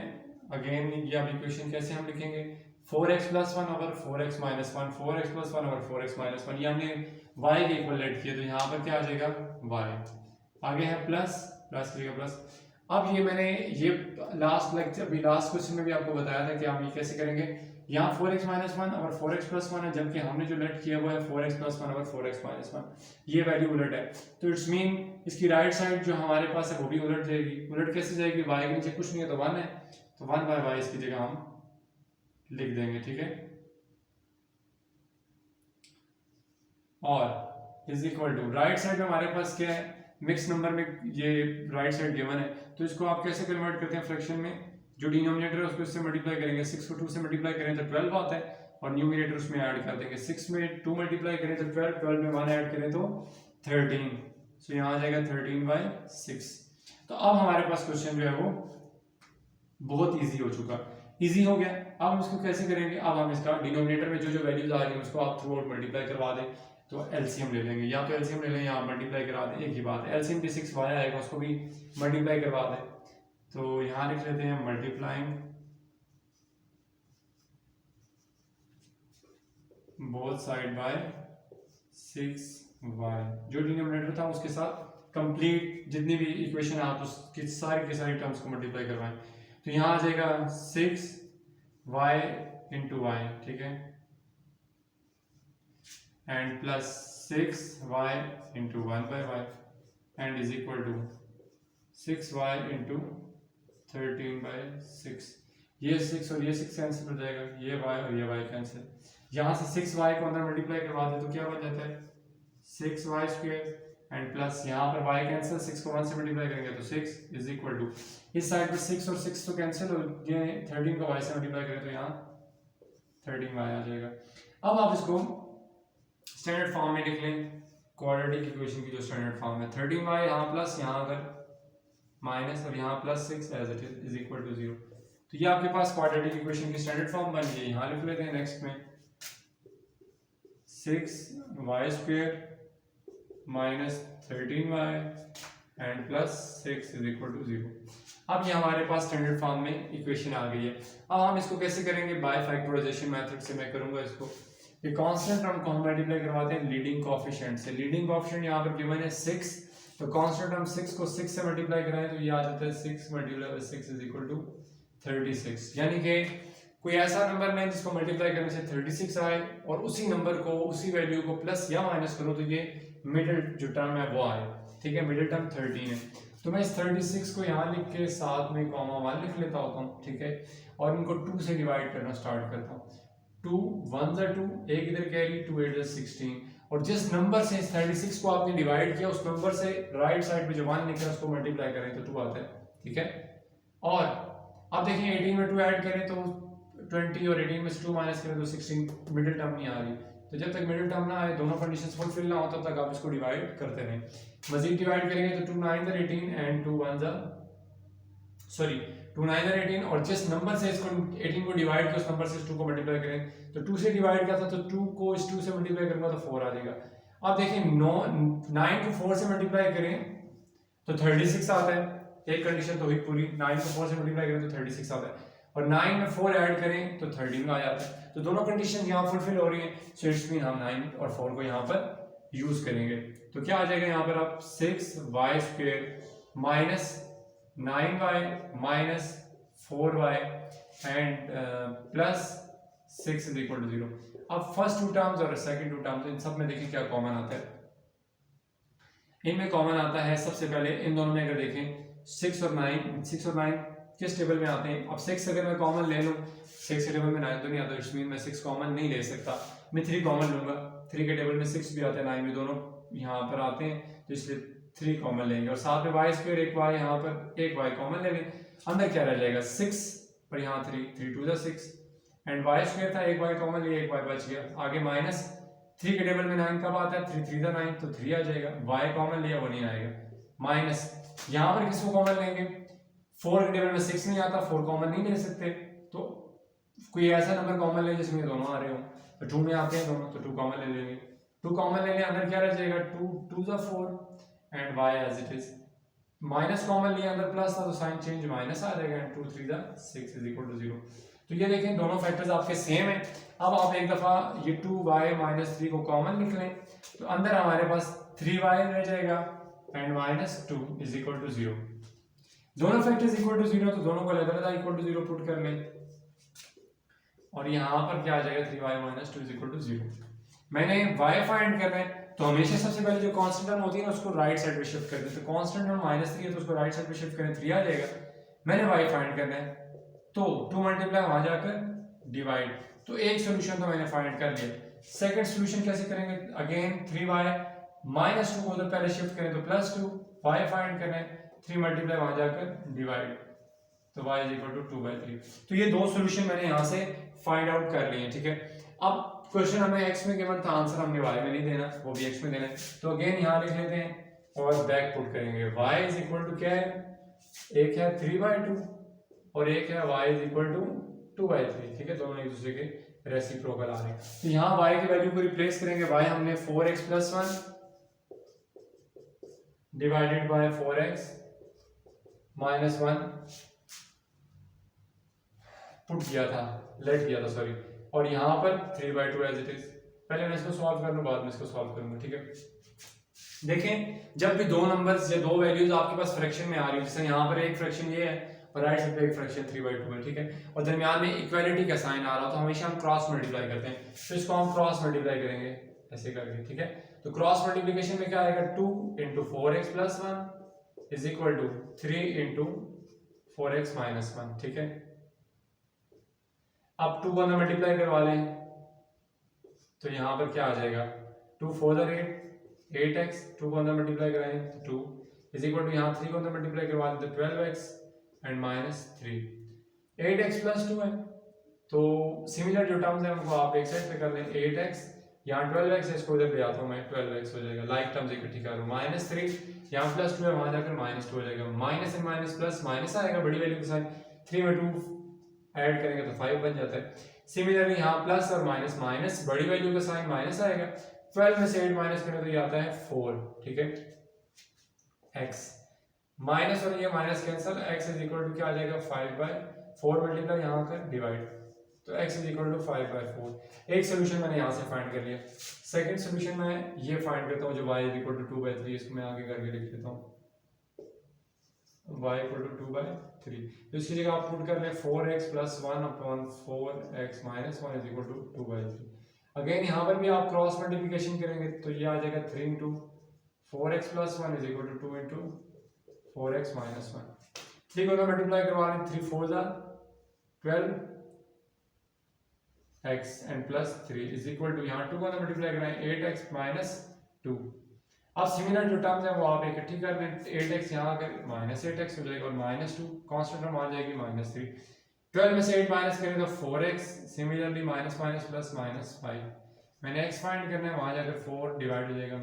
अगेन ये आप इक्वेशन कैसे हम लिखेंगे, 4x plus 1 over 4x minus 1, 4x plus 1 over 4x minus 1, ये हमने y के इक्वल लेट किया, तो यहाँ पर क्या आ जाएगा y, आगे है प्लस, प्लस का प्लस। अब ये मैंने ये लास्ट लेक्चर अभी लास्ट क्वेश्चन में भी आपको बताया था कि हम ये कैसे करेंगे। यहाँ 4x माइनस 1 और 4x प्लस 1 है, जबकि हमने जो लेट किया हुआ है 4x प्लस 1 और 4x माइनस 1, ये वैल्यू उलट है, तो इट्स मीन इसकी राइट साइड जो हमारे पास है वो भी उलट जाएगी। उलट कैसे जाएगी, y के नीचे कुछ नहीं है तो 1 है, तो 1 बाय y इसकी जगह हम लिख देंगे। ठीक है, और is equal to right side में हमारे पास क्या है, मिक्स नंबर में ये राइट साइड गिवन है, तो इसको आप कैसे कन्वर्ट करते हैं फ्रैक्शन में, जो डिनोमिनेटर है उसको इससे मल्टीप्लाई करेंगे, 6 को 2 से मल्टीप्लाई करें तो 12 आता है, और न्यूमरेटर उसमें ऐड कर देंगे, 6 में 2 मल्टीप्लाई करें तो 12, 12 में 1 ऐड करें तो 13, सो यहाँ आ जाएगा 13/6। तो अब हमारे पास क्वेश्चन जो है वो बहुत ईजी हो चुका, ईजी हो गया। अब हम इसको कैसे करेंगे, अब हम इसका डिनोमिनेटर में जो जो वैल्यूज आ रही है उसको आप थ्रू आउट मल्टीप्लाई करवा दें, तो एलसीएम ले लेंगे, या तो एलसीएम ले लें या मल्टीप्लाई करा दें, एक ही बात है। एलसीएम भी 6y आएगा, उसको भी मल्टीप्लाई करवा दें, तो यहाँ लिख लेते हैं multiplying both side by 6y, जो डिनोमिनेटर था उसके साथ कंप्लीट जितनी भी इक्वेशन है आप उसकी सारी की सारी टर्म्स को मल्टीप्लाई करवाएं, तो यहाँ आ जाएगा 6y इंटू y। ठीक है, and plus 6y into 1/y and is equal to 6y into 13/6। ये 6 और ये 6 कैंसिल हो जाएगा, ये y और ये y कैंसिल, यहाँ से 6y को अंदर मल्टीप्लाई करवा दे तो क्या बन जाता है 6y स्क्वायर, एंड प्लस यहाँ पर y कैंसिल, 6 को 1 से मल्टीप्लाई करेंगे तो 6 इज इक्वल टू, इस साइड पे 6 और 6 तो कैंसिल हो गए, 13 को y से मल्टीप्लाई करें तो यहाँ 13y आ जाएगा। अब आप इसको स्टैंडर्ड फॉर्म में लिख लें, क्वाड्रेटिक इक्वेशन की जो स्टैंडर्ड फॉर्म है, 13y यहाँ प्लस, यहाँ अगर माइनस और यहाँ plus 6 as it is equal to 0, तो ये आपके पास क्वाड्रेटिक इक्वेशन की स्टैंडर्ड फॉर्म बन गई। यहाँ लिख लेते हैं नेक्स्ट में 6y² minus 13y and plus 6 is equal to 0। अब ये हमारे पास स्टैंडर्ड फॉर्म में इक्वेशन आ गई है। अब हम इसको कैसे करेंगे? बाय फैक्टराइजेशन मेथड से मैं करूंगा इसको। ये कांस्टेंट टर्म को हम मल्टीप्लाई करवाते हैं लीडिंग कोएफिशिएंट से। लीडिंग कोएफिशिएंट यहाँ पर गिवन है 6, तो कांस्टेंट हम 6 को 6 से मल्टीप्लाई कराएं तो ये आ जाता है 6 multiply by 6 is equal to 36। यानी कि कोई ऐसा नंबर नहीं जिसको मल्टीप्लाई करने से 36 आए और उसी नंबर को, उसी वैल्यू को प्लस या माइनस करो तो ये मिडिल जो टर्म है वो आए। ठीक है, मिडिल टर्म 13 है। तो मैं इस 36 को यहाँ लिख के साथ में कॉमा 1 लिख लेता होता हूँ। ठीक है, और इनको 2 से डिवाइड करना स्टार्ट करता हूँ। 2 1 ज़ा 2, एक इधर कैरी, 2 8 ज़ा 16। और जिस नंबर से इस 36 को आपने डिवाइड किया उस नंबर से राइट साइड पे जो 1 लिखा है उसको मल्टीप्लाई करें तो 2 आता है। ठीक है, और अब देखिए 18 में 2 ऐड करें तो 20 और 18 में से 2 माइनस करें तो 16। मिडिल टर्म नहीं आ रही, तो जब तक मिडिल टर्म ना आए, दोनों कंडीशंस फुलफिल ना हो, तब तक आप इसको डिवाइड करते रहें। मजीद डिवाइड करेंगे तो 2 9 ज़ा 18 एंड 2 1 ज़ा 2 9 ज़ा 18, और जिस नंबर से इसको 18 को डिवाइड किया उस नंबर से इस 2 को मल्टीप्लाई करें तो 2 से डिवाइड किया था तो 2 को इस 2 से मल्टीप्लाई करूंगा तो 4 आ जाएगा। अब देखिए 9 को 4 से मल्टीप्लाई करें तो 36 आता है। एक कंडीशन तो हुई पूरी, 9 को 4 से मल्टीप्लाई करें तो 36 आता है, और 9 में 4 ऐड करें तो 13 आ जाता है। तो दोनों कंडीशन यहाँ फुलफिल हो रही है, सो इट्स मीन हम 9 और 4 को यहाँ पर यूज करेंगे। तो क्या आ जाएगा यहाँ पर? आप 6y² minus 9y minus 4y and plus 6 is equal to 0। अब फर्स्ट 2 टर्म्स और सेकंड 2 टर्म्स, इन सब में देखिए क्या कॉमन आता है। इनमें कॉमन आता है सबसे पहले इन दोनों में अगर देखें 6 और 9 किस टेबल में आते हैं? अब 6 अगर मैं कॉमन ले लूं, 6 के टेबल में 9 तो नहीं आता, इट्स मीन मैं 6 कॉमन नहीं ले सकता, मैं 3 कॉमन लूंगा। 3 के टेबल में 6 भी आता है, 9 भी, दोनों यहाँ पर आते हैं, तो इसलिए 3 कॉमन लेंगे। और साथ में y² एक y, यहाँ पर एक y कॉमन ले लें। अंदर क्या रह जाएगा? 6 और यहाँ 3, 3 2 ज़ा 6 एंड y² था, एक y कॉमन लिया, एक y बच गया। आगे माइनस 3 के टेबल में 9 कब आता है? 3 3 ज़ा 9, तो 3 आ जाएगा। y कॉमन लिया, वो नहीं आएगा। माइनस यहाँ पर किसको कॉमन लेंगे? 4 के टेबल में 6 नहीं आता, 4 कॉमन नहीं ले सकते, तो कोई ऐसा नंबर कॉमन ले जिसमें दोनों आ रहे हो, तो 2 में आते हैं दोनों, तो 2 कॉमन ले लेंगे। 2 कॉमन ले लें, अंदर क्या रह जाएगा? 2 2 ज़ा 4 and y as it is. Minus common लिया, अंदर प्लस था तो साइन चेंज माइनस आ जाएगा एंड 2 3 ज़ा 6 इज इक्वल टू 0। तो ये देखें दोनों फैक्टर्स आपके सेम है। अब आप एक दफा ये 2y माइनस 3 को कॉमन लिख लें, तो अंदर हमारे पास 3y रह जाएगा and minus 2 is equal to 0। दोनों फैक्टर्स इक्वल टू 0, तो दोनों को अलग-अलग इक्वल टू 0 पुट कर लें, और यहाँ पर क्या आ जाएगा? 3y minus 2 is equal to 0। मैंने y फाइंड करना है, तो हमेशा सबसे पहले जो कांस्टेंट टर्म होती है ना उसको राइट साइड पे शिफ्ट कर देते हैं। तो कांस्टेंट टर्म -3 है तो उसको राइट साइड पे शिफ्ट करें, 3 आ जाएगा। मैंने y फाइंड करना है, तो 2 मल्टीप्लाई वहां जाकर डिवाइड, तो एक सॉल्यूशन तो मैंने फाइंड कर लिया। सेकंड सॉल्यूशन कैसे करेंगे? अगेन 3y माइनस 2 को उधर पहले शिफ्ट करें तो +2, y फाइंड करना है, 3 मल्टीप्लाई वहां जाकर डिवाइड, तो y इज इक्वल टू 2/3। तो ये दो सॉल्यूशन मैंने यहाँ से फाइंड आउट कर लिए हैं। ठीक है, अब क्वेश्चन हमें x में गिवन था, आंसर हमने y में नहीं देना, वो भी x में देना है, तो अगेन यहाँ लिख लेते हैं और बैक पुट करेंगे। y इज इक्वल टू क्या है? एक है 3/2 और एक है y इज इक्वल टू 2/3। ठीक है, दोनों एक दूसरे के रेसिप्रोकल आ रहे हैं। तो यहाँ y की वैल्यू को रिप्लेस करेंगे। y हमने 4x + 1 divided by 4x - 1 put किया था, लेट किया था सॉरी, और यहाँ पर 3/2 एज इट इज। पहले मैं इसको सॉल्व कर लूँ, बाद में इसको सॉल्व करूंगा। ठीक है, देखें जब भी दो नंबर्स या दो वैल्यूज आपके पास फ्रैक्शन में आ रही है, जैसे यहाँ पर एक फ्रैक्शन ये है और राइट साइड पे एक फ्रैक्शन 3/2 है, ठीक है, और दरमियान में इक्वालिटी का साइन आ रहा हो तो हमेशा हम क्रॉस मल्टीप्लाई करते हैं, तो इसको हम क्रॉस मल्टीप्लाई करेंगे ऐसे करके। ठीक है, तो क्रॉस मल्टीप्लिकेशन में क्या आएगा? 2 × 4x + 1 is equal to 3 × 4x - 1। ठीक है, अब 2 को अंदर मल्टीप्लाई करवा लें तो यहाँ पर क्या आ जाएगा? 2 4 8 8x, 2 को अंदर मल्टीप्लाई कराएं तो 2 इज इक्वल टू यहाँ 3 को अंदर मल्टीप्लाई करवा दें तो 12x एंड -3। 8x + 2 है, तो सिमिलर जो टर्म्स हैं उनको आप एक साइड पे कर लें। 8x यहाँ 12x है, इसको इधर ले आता हूँ मैं, 12x हो जाएगा। लाइक टर्म्स इकट्ठी कर लूँ। -3 यहाँ +2 है, वहां जाकर -2 हो जाएगा। Minus and minus plus minus आएगा बड़ी वैल्यू के साथ। 3 में 2 ऐड करेंगे तो 5 बन जाता है। सिमिलरली यहाँ प्लस और माइनस, माइनस बड़ी वैल्यू का साइन माइनस आएगा, 12 में से 8 माइनस करें तो ये आता है 4, ठीक है। x माइनस और ये minus cancel, x is equal to क्या आ जाएगा 5/4 मल्टीप्लाई यहाँ कर डिवाइड, तो x इज इक्वल टू 5/4। एक सोल्यूशन मैंने यहाँ से फाइंड कर लिया। सेकंड सोल्यूशन मैं ये फाइंड करता हूँ जो y इज इक्वल टू 2/3, इसको मैं आगे करके लिख देता हूँ y इक्वल टू 2/3। तो इसकी जगह आप पुट कर लें 4x plus 1 upon 4x minus 1 is equal to 2/3। Again यहाँ पर भी आप क्रॉस मल्टीप्लिकेशन करेंगे तो ये आ जाएगा 3 into 4x plus 1 is equal to 2 into 4x minus 1। ठीक होगा, मल्टीप्लाई करवा लें, 3 4 जा 12 x and plus 3 is equal to यहाँ 2 को मल्टीप्लाई कराएं 8x माइनस 2। अब सिमिलर जो टर्म्स है वो आप इकट्ठी कर लें, 8x यहाँ अगर माइनस 8x हो जाएगा और माइनस 2 कांस्टेंट टर्म आ जाएगी माइनस 3। 12 में से 8 माइनस करें तो 4x, similarly minus minus plus minus 5। मैंने x फाइंड करना है, वहां जाकर 4 डिवाइड हो जाएगा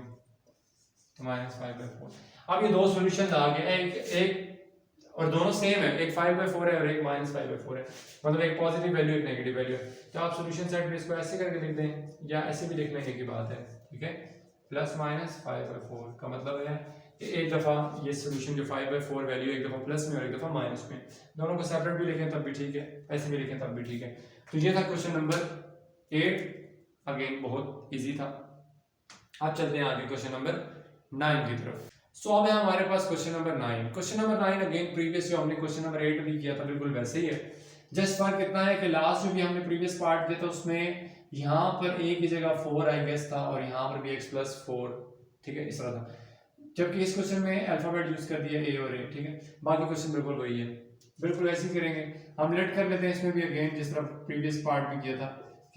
तो माइनस 5/4। अब ये दो सॉल्यूशन आ गए, एक और दोनों सेम है, एक 5/4 है और एक माइनस 5/4 है, मतलब एक पॉजिटिव वैल्यू एक नेगेटिव वैल्यू है। तो आप सॉल्यूशन सेट में इसको ऐसे करके लिख दें या ऐसे भी लिख लेंगे की बात है, ठीक है। प्लस माइनस 5/4 का मतलब है कि एक दफा ये सॉल्यूशन जो 5/4 वैल्यू एक दफा प्लस में और एक दफा माइनस में, दोनों को सेपरेट भी लिखें तब भी ठीक है, ऐसे भी लिखें तब भी ठीक है। तो ये था क्वेश्चन नंबर 8, अगेन बहुत इजी था। अब चलते हैं आगे क्वेश्चन नंबर 9 की तरफ। सो अब है हमारे पास question number 9। Question number 9 again previous जो हमने क्वेश्चन नंबर 8 भी किया था बिल्कुल वैसे ही है, जस्ट फर्क इतना है कि लास्ट में भी हमने प्रीवियस पार्ट दिया था उसमें यहाँ पर a की जगह 4 आई गेस था और यहाँ पर भी x प्लस 4, ठीक है, इस तरह था। जबकि इस क्वेश्चन में अल्फाबेट यूज कर दिया a और a, ठीक है। बाकी क्वेश्चन बिल्कुल वही है, बिल्कुल ऐसे ही करेंगे। हम लेट कर लेते हैं इसमें भी अगेन जिस तरह प्रीवियस पार्ट में किया था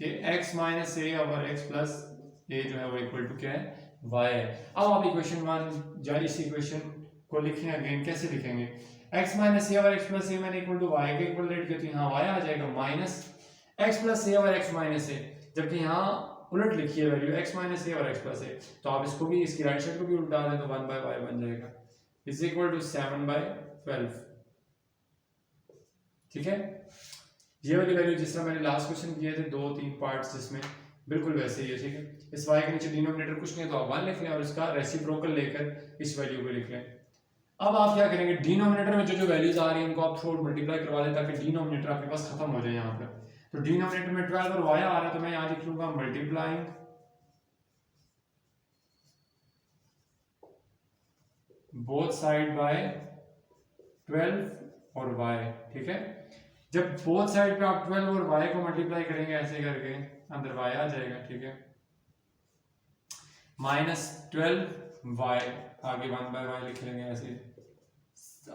कि x माइनस a और x प्लस a जो है वो इक्वल टू क्या है y है। अब आप इक्वेशन 1 या इस इक्वेशन को लिखें, अगेन कैसे लिखेंगे, x माइनस a और x प्लस a मैंने इक्वल टू y के इक्वल लेट किया तो यहाँ y आ जाएगा माइनस x प्लस a और x माइनस a, जबकि यहाँ उलट लिखी है वैल्यू x माइनस a और x प्लस a, तो आप इसको भी इसकी राइट साइड को भी उल्टा दें तो 1/y बन जाएगा इज इक्वल टू 7/12, ठीक है। ये वाली वैल्यू जिस तरह मैंने लास्ट क्वेश्चन किए थे 2-3 पार्ट्स जिसमें बिल्कुल वैसे ही है, ठीक है। इस y के नीचे डिनोमिनेटर कुछ नहीं है तो आप 1 लिख लें और इसका रेसिप्रोकल लेकर इस वैल्यू को लिख लें। अब आप क्या करेंगे, डिनोमिनेटर में जो वैल्यूज आ रही है उनको आप थोड़ा मल्टीप्लाई करवा लें ताकि डिनोमिनेटर आपके पास खत्म हो जाए यहाँ पर। तो डिनोमिनेटर में 12 और y आ रहा है तो मैं यहाँ लिख लूंगा मल्टीप्लाइंग बोथ साइड बाय 12 और y, ठीक है। जब बोथ साइड पे आप 12 और y को मल्टीप्लाई करेंगे ऐसे करके अंदर y आ जाएगा, ठीक है, माइनस 12y आगे 1/y लिख लेंगे ऐसे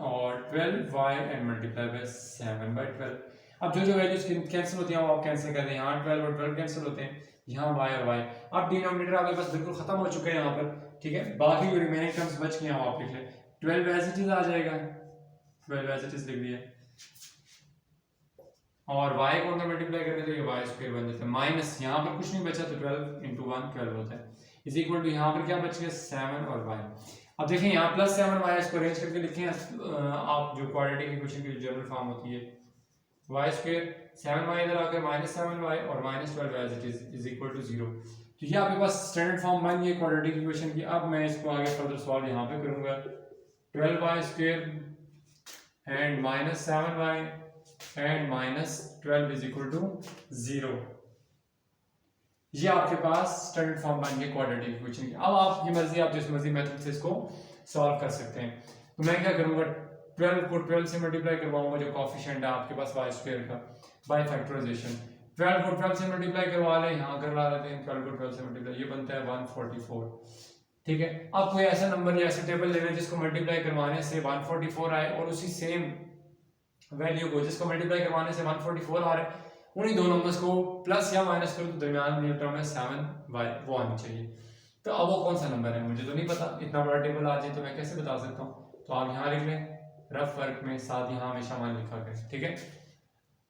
और 12y एंड मल्टीप्लाई बाय 7/12। अब जो वैल्यूज कैंसिल होती हैं वो आप कैंसिल कर दें, यहाँ 12 और 12 कैंसिल होते हैं, यहाँ y और y। अब डिनोमिनेटर आपके पास बिल्कुल खत्म हो चुके हैं यहाँ पर, ठीक है। बाकी जो रिमेनिंग टर्म्स बच गए हैं वो आप लिख लें, 12 एज इट इज आ जाएगा, 12 एज इट इज लिख दिया और y को अंदर मल्टीप्लाई करें तो ये y स्क्वायर बन जाता है, माइनस यहाँ पर कुछ नहीं बचा तो 12 इंटू 1 12 होता है इज इक्वल टू यहाँ पर क्या बच गया 7 और y। अब देखिए यहाँ प्लस 7y इसको अरेंज करके लिखें आप, जो क्वाड्रेटिक इक्वेशन की जनरल फॉर्म होती है y स्क्वायर 7y इधर आकर माइनस 7y और minus 12 as it is equal to 0। तो ये आपके पास स्टैंडर्ड फॉर्म बन गई क्वाड्रेटिक इक्वेशन की। अब मैं इसको आगे फर्दर सॉल्व यहाँ पे करूंगा, 12y square and minus 7y and minus 12 is equal to 0। ये आपके पास स्टैंडर्ड फॉर्म बन गई क्वाड्रेटिक इक्वेशन की। अब आपकी मर्जी, आप जिस मर्जी मेथड से इसको सॉल्व कर सकते हैं। तो मैं क्या करूंगा, 12 को 12 से मल्टीप्लाई करवाऊंगा जो कोएफिशिएंट है आपके पास y स्क्वायर का बाय फैक्टराइजेशन। 12 को 12 से मल्टीप्लाई करवा लें, यहाँ करवा लेते हैं 12 को 12 से मल्टीप्लाई, ये बनता है 144, ठीक है। अब कोई ऐसा नंबर या ऐसा टेबल ले लें जिसको मल्टीप्लाई करवाने से 144 आए और उसी सेम वैल्यू को जिसको मल्टीप्लाई करवाने से 144 आ रहा है, उन्हीं दो नंबर्स को प्लस या माइनस करो तो दरमियान में टर्म है 7y, वो आनी चाहिए। तो अब वो कौन सा नंबर है मुझे तो नहीं पता, इतना बड़ा टेबल आ जाए तो मैं कैसे बता सकता हूँ। तो आप यहाँ लिख लें रफ वर्क में, साथ यहाँ हमेशा मान लिखा करें, ठीक है।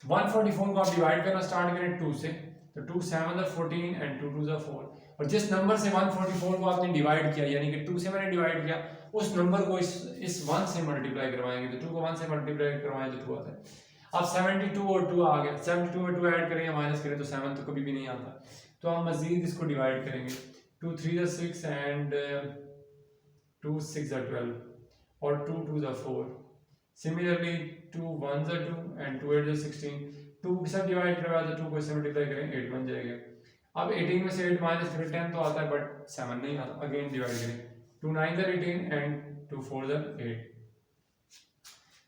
144 को आप डिवाइड करना स्टार्ट करें 2 से, तो 2 7 14 एंड 2 2 4, और जिस नंबर से 144 को आपने डिवाइड किया यानी कि 2 से मैंने डिवाइड किया उस नंबर को इस 1 से मल्टीप्लाई करवाएंगे तो 2 को 1 से मल्टीप्लाई करवाएं तो 2 आता है। अब 72 और 2 आ गया, 72 और 2 ऐड करें या माइनस करें तो 7 तो कभी भी नहीं आता, तो हम मजीद इसको डिवाइड करेंगे। 2 3 ज़ा 6 एंड 2 6 ज़ा 12 और 2 2 ज़ा 4। सिमिलरली 2 1 ज़ा 2 एंड 2 8 ज़ा 16। 2 के साथ डिवाइड करवा तो 2 को इससे मल्टीप्लाई करें 8 बन जाएगा। अब 18 में से 8 माइनस करें 10 तो आता है बट 7 नहीं आता, अगेन डिवाइड करें। 2 9 ज़ा 18 एंड 2 4 ज़ा 8,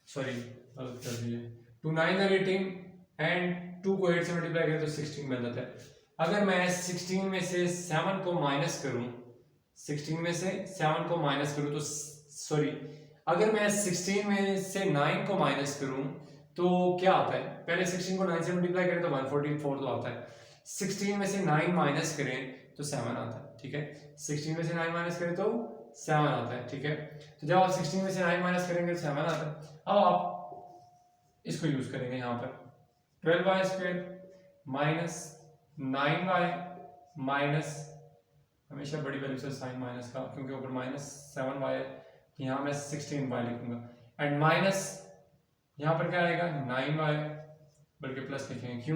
सॉरी गलत कर दिए। 2 9 ज़ा 18 एंड 2 को 8 से मल्टीप्लाई करें तो 16 बन जाता है। अगर मैं 16 में से 7 को माइनस करूं, 16 में से 7 को माइनस करूं तो सॉरी, अगर मैं 16 में से 9 को माइनस करूं तो क्या आता है, पहले 16 को 9 से मल्टीप्लाई करें तो 144 तो आता है। 16 में से 9 माइनस करें तो 7 आता है, ठीक है। 16 में से 9 माइनस करें तो 7 आता है, ठीक है। तो जब आप 16 में से 9 माइनस करेंगे तो 7 आता है। अब आप इसको यूज करेंगे यहाँ पर 12y square minus 9y minus, हमेशा बड़ी वैल्यू से साइन माइनस का, क्योंकि ऊपर माइनस 7y है, यहाँ मैं 16y लिखूंगा एंड माइनस यहाँ पर क्या आएगा 9y, बल्कि प्लस लिखेंगे, क्यों,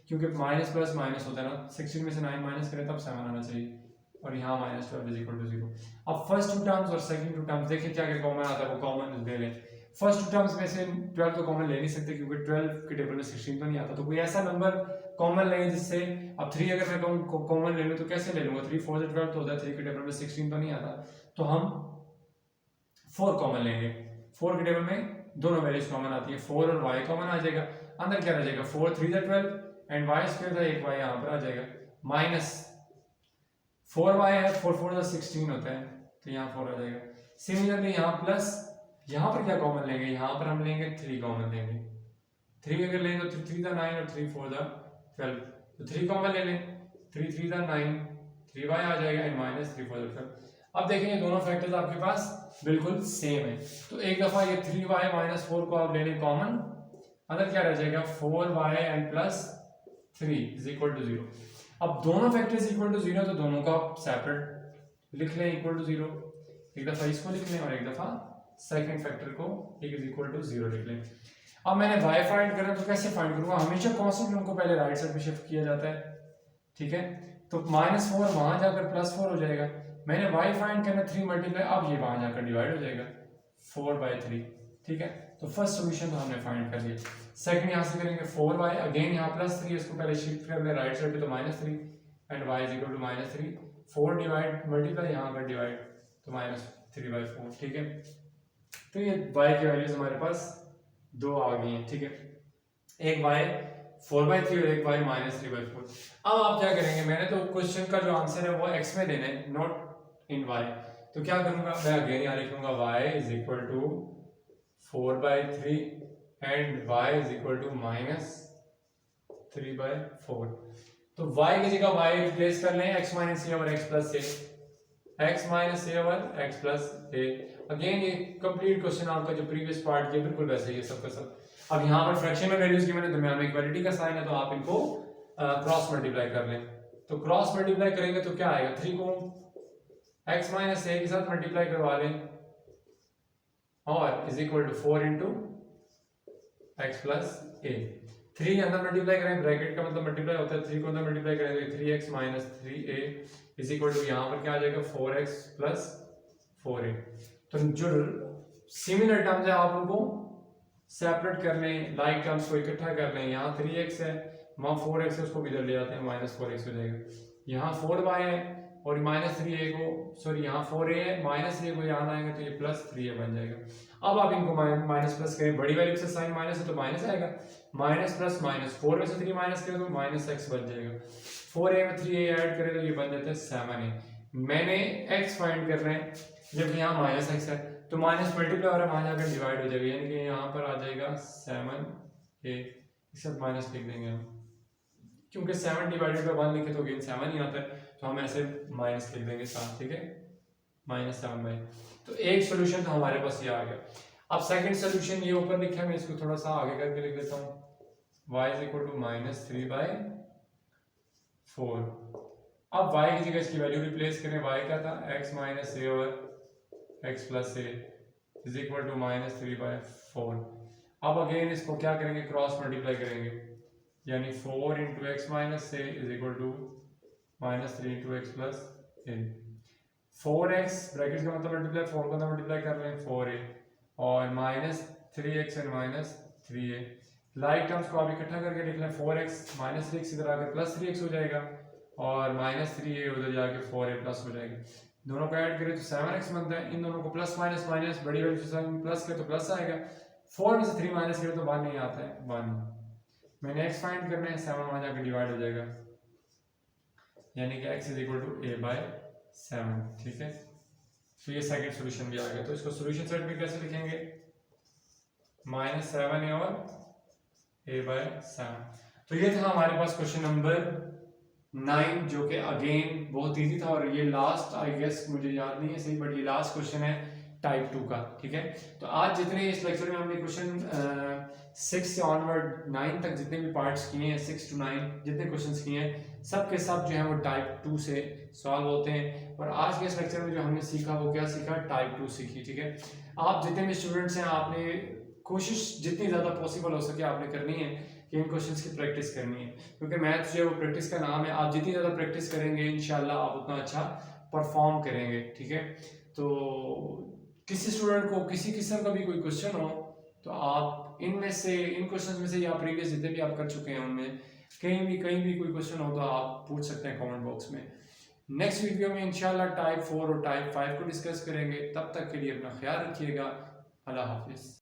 क्योंकि माइनस प्लस माइनस होता है ना। 16 में से 9 माइनस करें तब 7 आना चाहिए, और यहाँ माइनस 12 इज इक्वल टू 0। अब फर्स्ट टू टर्म्स और सेकंड टू टर्म्स देखिए क्या क्या कॉमन आता है, वो कॉमन ले लें। फर्स्ट टू टर्म्स में से 12 तो कॉमन ले नहीं सकते क्योंकि 12 के टेबल में 16 तो नहीं आता, तो कोई ऐसा नंबर कॉमन लें जिससे, अब 3 अगर मैं कॉमन ले लूँ तो कैसे ले लूँगा, 3 4 12 तो होता है, 3 के टेबल में 16 तो नहीं आता, तो हम 4 कॉमन लेंगे। 4 के टेबल में दोनों वैल्यूज कॉमन आती है, 4 और y कॉमन आ जाएगा, अंदर क्या रह जाएगा 4 3 12 एंड y स्क्वायर था, एक y यहाँ पर आ जाएगा, माइनस 4y है, 4 4 16 होता है, तो यहाँ 4 आ जाएगा। सिमिलरली यहाँ प्लस, यहाँ पर क्या कॉमन लेंगे, यहाँ पर हम लेंगे 3 कॉमन लेंगे। 3 अगर लेंगे तो 3 9 और 3 4 12, तो 3 कॉमन ले लें, 3 3 9, 3y आ जाएगा एंड माइनस 3 4 12। अब देखें ये दोनों फैक्टर्स आपके पास बिल्कुल सेम है, तो एक दफा ये 3y माइनस 4 को आप ले लें कॉमन, अंदर क्या रह जाएगा 4y and plus 3 is equal to 0। अब दोनों फैक्टर्स इक्वल टू 0 तो दोनों को आप सेपरेट लिख लें इक्वल टू 0, एक दफा इसको लिख लें और एक दफा सेकंड फैक्टर को एक इज इक्वल टू 0 लिख लें। अब मैंने y फाइंड करना, तो कैसे फाइंड करूंगा, हमेशा कांस्टेंट टर्म को पहले राइट साइड पे शिफ्ट किया जाता है, ठीक है। तो -4 वहां जाकर +4 हो जाएगा, मैंने y फाइंड करना 3 मल्टीप्लाई, अब ये वहां जाकर डिवाइड हो जाएगा 4/3, ठीक है। तो फर्स्ट सॉल्यूशन तो हमने फाइंड कर लिया। सेकंड यहां से करेंगे 4y, अगेन यहाँ +3, इसको पहले शिफ्ट कर ले राइट साइड पे, तो -3 and y is equal to -3, 4 divide multiply यहाँ पर डिवाइड, तो -3/4, ठीक है। तो ये y की वैल्यूज हमारे पास दो आ गई हैं, ठीक है, एक y 4/3 और एक y -3/4। अब आप क्या करेंगे, मैंने तो क्वेश्चन का जो आंसर है वो x में देना है, नॉट इन y, तो क्या करूंगा मैं, अगेन यहाँ लिखूंगा y is equal to 4/3 and y is equal to -3/4। तो y की जगह y रिप्लेस कर लें x माइनस a और x plus a, x minus a और x प्लस a। अगेन ये कंप्लीट क्वेश्चन आपका जो प्रीवियस पार्ट के बिल्कुल वैसे ही है सबका सब। अब यहाँ पर फ्रैक्शन में वैल्यूज की मैंने दरम्यान में इक्वालिटी का साइन है, तो आप इनको क्रॉस मल्टीप्लाई कर लें, तो क्रॉस मल्टीप्लाई करेंगे तो क्या आएगा, 3 को x माइनस a के साथ मल्टीप्लाई करवा लें और is equal to 4 into x plus A. 3 अंदर मल्टीप्लाई करें, ब्रैकेट का मतलब मल्टीप्लाई होता है, 3 को अंदर मल्टीप्लाई करेंगे 3x minus 3a is equal to यहाँ पर क्या आ जाएगा 4x प्लस 4a। तो जो सिमिलर टर्म्स है आप उनको सेपरेट कर लें, लाइक टर्म्स को इकट्ठा कर लें। यहाँ 3x है, वहाँ 4x है, उसको भी इधर ले आते हैं, -4x हो जाएगा। यहाँ 4y है और -3a को, सॉरी यहाँ 4a है, -a को यहाँ लाएंगे तो ये +3a बन जाएगा। अब आप इनको माइनस प्लस करें, बड़ी वैल्यू से साइन माइनस है तो माइनस आएगा, माइनस प्लस माइनस, 4 में से 3 माइनस करें तो -x बन जाएगा, 4a में 3a ऐड करें तो ये बन जाता है 7a। मैंने x फाइंड कर रहे हैं, जब यहाँ -x है तो माइनस मल्टीप्लाई हो रहा है, वहां जाकर डिवाइड हो जाएगा, यानी कि यहाँ पर आ जाएगा 7a, इस साथ माइनस लिख देंगे हम, क्योंकि 7 डिवाइडेड बाय 1 लिखे तो अगेन 7 ही आता है, तो हम ऐसे माइनस लिख देंगे साथ, ठीक है, -7/। तो एक सोल्यूशन तो हमारे पास ये आ गया। अब सेकंड सोल्यूशन ये ऊपर लिखा है, मैं इसको थोड़ा सा आगे करके लिख देता हूँ, y इज इक्वल टू -3/4। अब y की जगह इसकी वैल्यू रिप्लेस करें, y क्या था x माइनस a और x plus a is equal to -3/4। अब अगेन इसको क्या करेंगे, क्रॉस मल्टीप्लाई करेंगे, यानी 4 into x minus a is equal to -3 into x plus a. 4x bracket का मतलब मल्टीप्लाई, 4 का मल्टीप्लाई कर रहे हैं 4a, और -3x and -3a। Like terms को आप इकट्ठा करके लिख लें, 4x -3x इधर आकर +3x हो जाएगा, और -3a उधर जाके 4a प्लस हो जाएगा। दोनों को ऐड करें तो 7x बनता है। इन दोनों को प्लस माइनस माइनस, बड़ी वैल्यू से प्लस करें तो प्लस आएगा, 4 में से 3 माइनस करें तो 1 नहीं आता है, 1। मैंने x फाइंड करना है, 7 वहाँ जाकर डिवाइड हो जाएगा, यानी कि x is equal to a/7। ठीक है, तो ये सेकंड सॉल्यूशन भी आ गया। तो इसको सॉल्यूशन सेट में कैसे लिखेंगे, -7a और a/7। तो ये था हमारे पास क्वेश्चन नंबर 9, जो कि अगेन बहुत इजी था, और ये लास्ट, आई गेस मुझे याद नहीं है सही, बट ये लास्ट क्वेश्चन है टाइप 2 का। ठीक है, तो आज जितने इस लेक्चर में हमने क्वेश्चन 6 से ऑनवर्ड 9 तक जितने भी पार्ट्स किए हैं, 6 to 9 जितने क्वेश्चंस किए हैं, सब के सब जो है वो टाइप 2 से सॉल्व होते हैं। और आज के इस लेक्चर में जो हमने सीखा वो क्या सीखा, टाइप 2 सीखी। ठीक है, आप जितने भी स्टूडेंट्स हैं, आपने कोशिश जितनी ज़्यादा पॉसिबल हो सके आपने करनी है कि इन क्वेश्चंस की प्रैक्टिस करनी है, क्योंकि मैथ्स जो है वो प्रैक्टिस का नाम है। आप जितनी ज़्यादा प्रैक्टिस करेंगे इंशाल्लाह आप उतना अच्छा परफॉर्म करेंगे। ठीक है, तो किसी स्टूडेंट को किसी किस्म का भी कोई क्वेश्चन हो तो आप इनमें से, इन क्वेश्चंस में से, या प्रीवियस जितने भी आप कर चुके हैं उनमें कहीं भी कोई क्वेश्चन हो तो आप पूछ सकते हैं कमेंट बॉक्स में। नेक्स्ट वीडियो में इंशाल्लाह टाइप 4 और टाइप 5 को डिस्कस करेंगे। तब तक के लिए अपना ख्याल रखिएगा। अल्लाह हाफिज़।